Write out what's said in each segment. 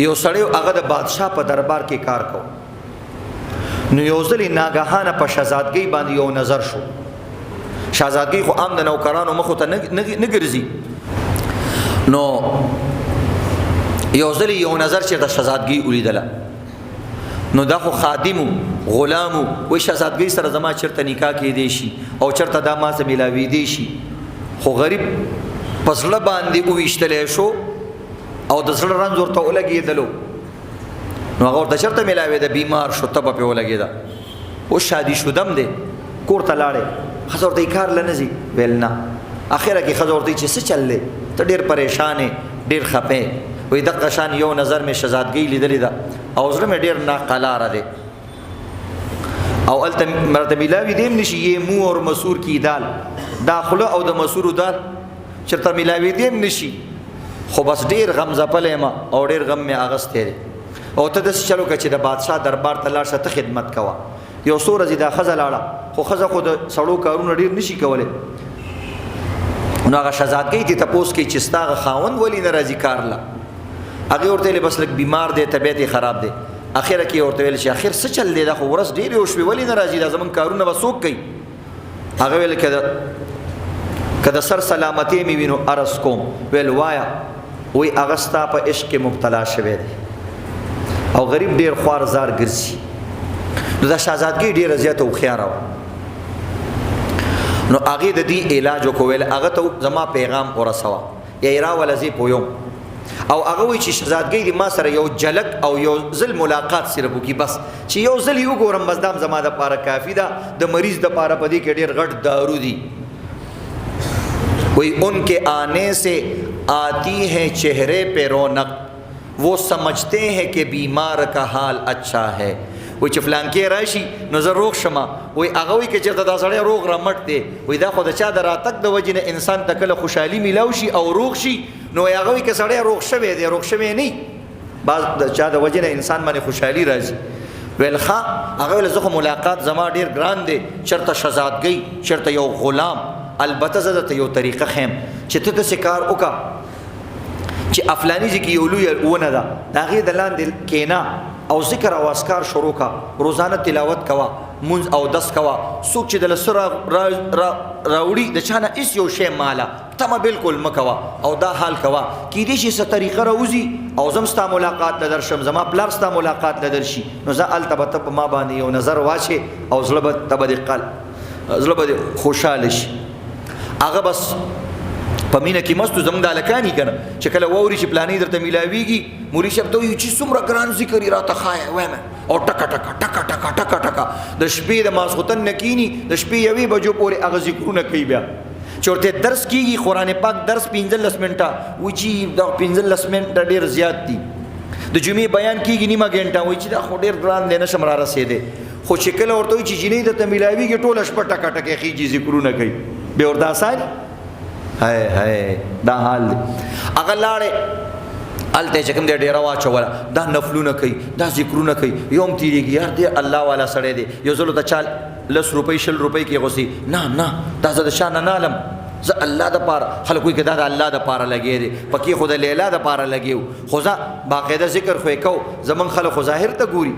یو سړی هغه د بادشاه په دربار کې کار کو، نو یو ځل ناګهانه په شهزادګۍ باندې یو نظر شو. شهزادګۍ خو عام د نوکرانو مخو ته نه ګرځي، نو یو ځل یو نظر چې د شهزادګۍ ولیدله، نو دا خو خادمو غلامو وای شهزادګۍ سره زما چرته نکاح کېدی شي او چرته دا ما سره ملاوېدی شي، خو غریب په زړه باندې وویشتلی شو او د زړه رنځ ورته ولګېدلو، نو هغه ورته چرته ملاوېده، بیمار شو، تبه پرې ولګېده. اوس شادي شدم دی، کور ته لاړې، ښځه ورته کار له نه ځي، ویل نه. اخره کې ښځه ورته چې څه چل دی، ته ډېر پریشان یې، ډېر خفه یې. وایي دغه شان یو نظر مې شهزادګۍ لیدلې ده او زړه مې ډېر ناقلاره دی او هلته مرته ملاوي دې هم نه شي، یې مو اور مسور کی دال، دا خوله او د مسورو دال چېرته ملاوي دې هم نه شي، خو بس ډېر غم ځپلی یم او ډېر غم مې اغستی دی. او ته داسې چلو که چې د بادشاه دربار ته لاړ شه، ته خدمت کوه. یو څو ورځې دا ښځه لاړه، خو ښځه خو د سړو کارونه ډېر نه شي کولی. نو هغه شهزادګۍ ته تپوس کوي چې ستا هغه خاوند ولې نه راځي کار له؟ هغې ورته ویلې بس لږ بیمار دی، طبیعت یې خراب دی. اخره کې ورته ویل چې اخر څه چل دی، دا خو ورځ ډېرې وشوې، ولې نه راځي، دا زموږ کارونه به څوک کوي؟ هغه ویل که د سر سلامتي مې وي نو عرض کوم. ویل وایه. وایي هغه ستا په عشق کې مبتلا شوی دی او غریب ډېر خوار زار ګرځي. نو دا شهزادګۍ ډېره زیاته هوښیاره وه، نو هغې د دې علاج وکړو. ویل هغه ته زما پیغام ورسوه، یا یې راوله زه پویم. او هغه وایي چې شهزادګۍ دې ما سره یو جلک او یو ځل ملاقات صرف وکړي، بس چې یو ځل یې وګورم، بس دا زما دپاره کافي ده، د مریض دپاره په دې کې ډېر غټ دارو دي. وایي ان کے آنے سے آتی ہے چہرے پہ رونق، وہ سمجھتے ہیں کہ بیمار کا حال اچھا ہے. وایي چې فلانکې راشي نو زه روغ شمه. وایي هغه وایي که چېرته دا سړی روغ رمټ دی، وایي دا خو د چا د راتګ د وجې نه انسان ته کله خوشحالي میلاو شي او روغ شي، نو هغه وایي که سړی روغ شوی دی، روغ شوی نه بعض د چا د وجې نه انسان باندې خوشحالي راځي. ویل ښه. هغه ویل زه خو ملاقات زما ډېر ګران دی، چېرته شهزادګۍ، چېرته یو غلام، البته زه درته یو طریقه ښیم چې ته داسې کار وکړه چې افلاني ځای کې یو لویه ونه ده، د هغې د لاندې کښېنه او ذکر او اذکار شروع کا، روزانه تلاوت کوا، منځ او دس کوا. څوک چې د لسه راوړي د چا نه هېڅ یو شی ماله تمه بالکل مه کوه او دا حال کوه. کیدای شي څه طریقه راوځي او زه هم ستا ملاقات له درشم، زما پلار ستا ملاقات له درشي، نو زه هلته به ته په ما باندې یو نظر واچې او زړه به دې خوشحاله شي. هغه بس په مینه کې مستو زموږ د هلکاني که نه چې کله واوري چې پلانې درته میلاویږي، مولوي صاحب ته وایي چې څومره ګران ذکر یې راته ښایه وایم، او ټکه ټکه ټکه ټکه ټکه ټکه د شپې د ماسخوتن نه کیني، د شپې 1 بجو پورې هغه ذکرونه کوي. بیا چې ورته درس کېږي قرآن پاک درس 15 منټه، وایي چې دا 15 منټه ډېر زیات دي. د جمعې بیان کېږي 1 غنټه، وایي چې دا خو ډېر ګران دی، نشم را رسېدی. خو چې کله ورته وایي چې جینۍ درته میلاویږي ټوله شپه ټکه ټکې خېږي، ذکرونه کوي، بیا ورته اسان هی دا حال دی. هغه لاړې هلته چې کوم دی ډېره واچوله، دا نفلونه کوي، دا ذکرونه کوي، یو هم تېرېږي، یار دی الله والا سړی دی، یو ځل ورته چا 10 روپۍ 20 روپۍ کې غوښتي، نه دا زه د شا نه نالم، زه الله دپاره. خلک وایي که دا د الله دپاره لګی دی، پکې خو د لیلا دپاره لګی و، خو زه باقاعده ذکر خو یې کوو. زموږ خلک خو ظاهر ته ګوري.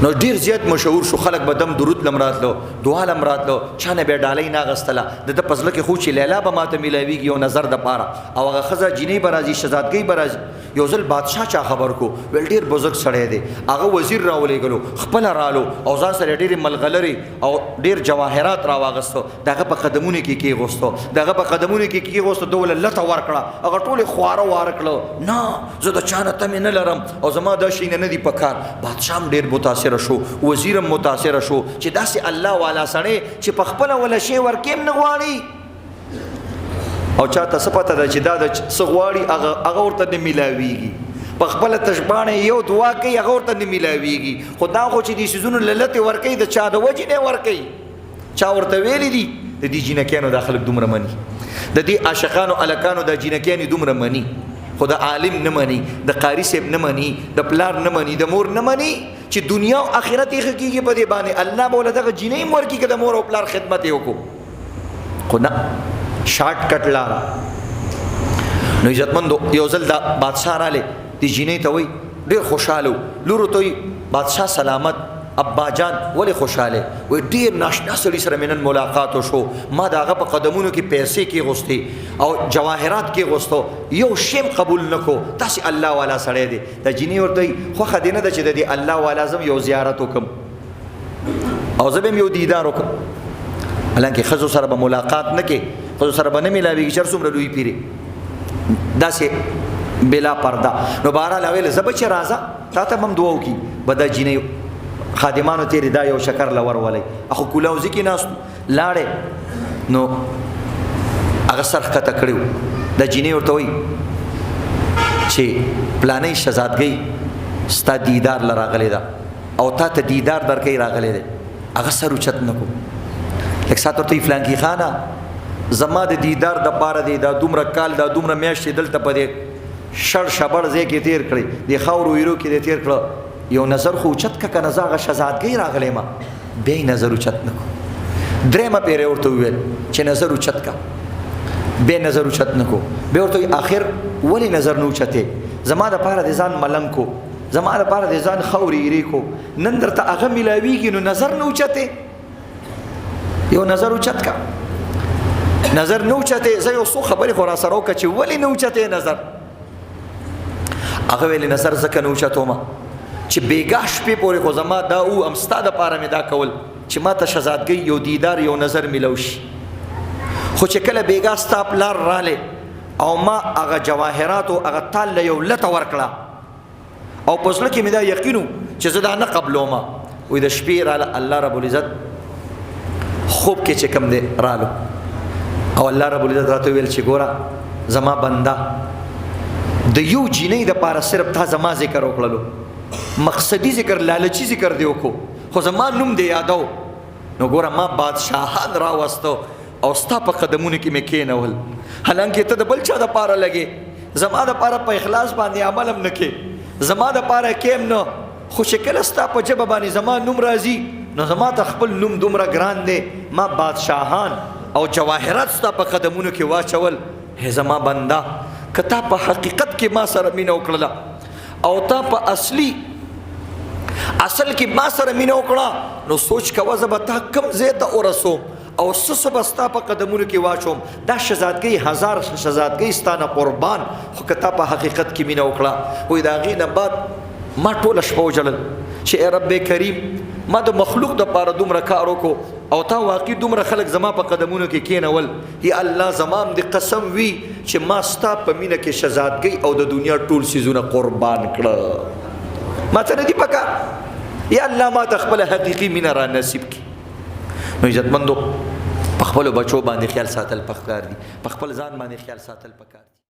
نو ډیر زیات مشهور شو، خلک به دم درود لم راتلو، دعا لم راتلو، چا نه به ډالۍ نه اغوستله. د ده په زړه کې خو چې لیلا به ماته میلاویږي یو نظر دپاره، او هغه ښځه جینۍ به راځي، شهزادګۍ به راځي. یو ځل بادشاه چا خبر کو، ویل ډېر بزرګ سړی دی، هغه وزیر راولېږلو، خپله رالو او ځان سره ډېرې ملغلرې او ډېر جواهرات راواغستو، د هغه په قدمونو کې کېغوستو، د هغه په قدمونو کې کېغوستو، ده ولله لته ورکړه، هغه ټولې خواره واره کړه، نه زه د چا نه تمې نه لرم او زما دا شیونه نه دي په کار. بادشاه هم ډېر متاثره شو، وزیرم متاثره شو چې داسې الله والا سړی چې په خپله وله شی ورکې هم نه غواړي او چاته څه پته ده چې دا د څه غواړي هغه ورته نه میلاویږي، په خپله تشباڼه یو دعا کوي هغه ورته نه میلاویږي. خو دا خو چې دې څیزونو له لتې ورکوي د چا د وجې نه ورکوي، چا ورته ویلي دي. د دې جینکیانو دا خلک دومره مني، د دې عاشقانو هلکانو دا جینکیانې دومره مني، خو د عالم نه مني، د قاري صاحب نه مني، د پلار نه مني، د مور نه مني چې دنیا او آخرت یې ښه کېږي په دې باندې. الله به له دغه جینۍ هم ورکړي که د مور او پلار خدمت یې وکړو. خو نه، شارټ کټ لاره. نو عزتمندو یو ځل دا بادشاه رالی، د دی جینۍ ته وایي ډېر خوشحاله لورو ته وایي بادشاه سلامت ابا جان ولې خوشاله وای ډیر ناشنا سړي سره مې نن ملاقات وشو ما د هغه په قدمونو کې پیسې کېغوستې او جواهرات کېغوستو یو شی قبول نکو تاسې الله والا سړی دی د جینۍ ورته وایي خوښه دې نه ده چې د دې الله والا زم یو زیارت وکړم او زه به هم یو دیدار وکړم حالانکه ښځو سره به ملاقات نه کې ښځو سره به نه میلاوېږي چې هر څومره لوی پیر داسې بلا پرده نو بهرحال ویل زه به چې راځه تا ته به هم دعا وکړي به دا جینۍ خادمانو تیری دا یو شکر لور ولی اخو کولاوزی کې ناستو لاړې نو هغه سر ښکته کړی د جینۍ ورته وایي چې پلانۍ شهزادګۍ ستا دیدار له راغلی ده او تا ته دیدار درکوي راغلی دی هغه سر اوچت نه کو لږ ساعت ورته وایي فلانکي خانه زما د دیدار دپاره دی دا دومره کال دا دومره میاشتې دلته په دې شړ شبړ ځای کې تېر کړی د خاورو ویرو کې دې تېر کړه یو نظر خو اوچت که کنه زه هغه شهزادګۍ راغلی ما بیا یې نظر اوچت نه کو درېیمه پیره ورته وویل چې نظر اوچت که بیا نظر اوچت نه کو بیا ورته وایي آخر ولې نظر نه اوچتې زما دپاره د ځان ملنګ کو زما دپاره د ځان خاورې ایرې کو نن درته هغه میلاویږي نو نظر نه اوچتې یو نظر اوچت که نظر نه اوچتې زه یو څو خبرې خو را سره وکړه چې ولې نه اوچتې نظر هغه ویلې نظر ځکه نه اوچتومه چې بیګاه شپې پورې خو زما دا او هم ستا دپاره مې دا کول چې ما ته شهزادګۍ یو دیدار یو نظر میلو شي خو چې کله بیګاه ستا پلار رالی او ما هغه جواهرات او هغه تال له یو لته ورکړه او په زړه کې مې دا یقین و چې زه دا نه قبلومه وایي د شپې راله الله رب العزت خوب کې چې کوم دی رالو او الله رب العزت راته ویل چې ګوره زما بنده د یو جینۍ دپاره صرف تا زما ذکر وکړلو مقصدی ذکر لالچی ذکر دی وکړو خو زما نوم دی یادو نو ګوره ما بادشاهان راوستو او ستا په قدمونو کې مې کېنول حالانکه ته د بل چا دپاره لګې زما دپاره په اخلاص باندې عمل هم نه کې زما دپاره کېم نه خو چې کله ستا په ژبه باندې زما نوم راځي نو زما ته خپل نوم دومره ګران دی ما بادشاهان او جواهرات ستا په قدمونو کې واچول هی زما بنده که تا په حقیقت کې ما سره مینه وکړله او تا په اصل کې ما سره مینه وکړه نو سوچ کوه زه به تا کوم ځای ته ورسوم او څه به ستا په قدمونو کې واچوم دا شهزادګۍ هزار شهزادګۍ ستا نه قربان خو که تا په حقیقت کې مینه وکړه وایي د هغې نه بعد ما ټوله شپه وژړل چې ای رب کریم ما د مخلوق دپاره دومره کار وکړو او تا واقعي دومره خلک زما په قدمونو کې کېنول یا الله زما هم د قسم وي چې ما ستا په مینه کې شهزادګۍ او د دنیا ټول څیزونه قربان کړه ما ته نه دي پکار یا الله ما ته خپله حقیقي مینه را نصیب کړي نو عزتمندو په خپلو بچو باندې خیال ساتل پکار دي په خپل ځان باندې خیال ساتل پکار دي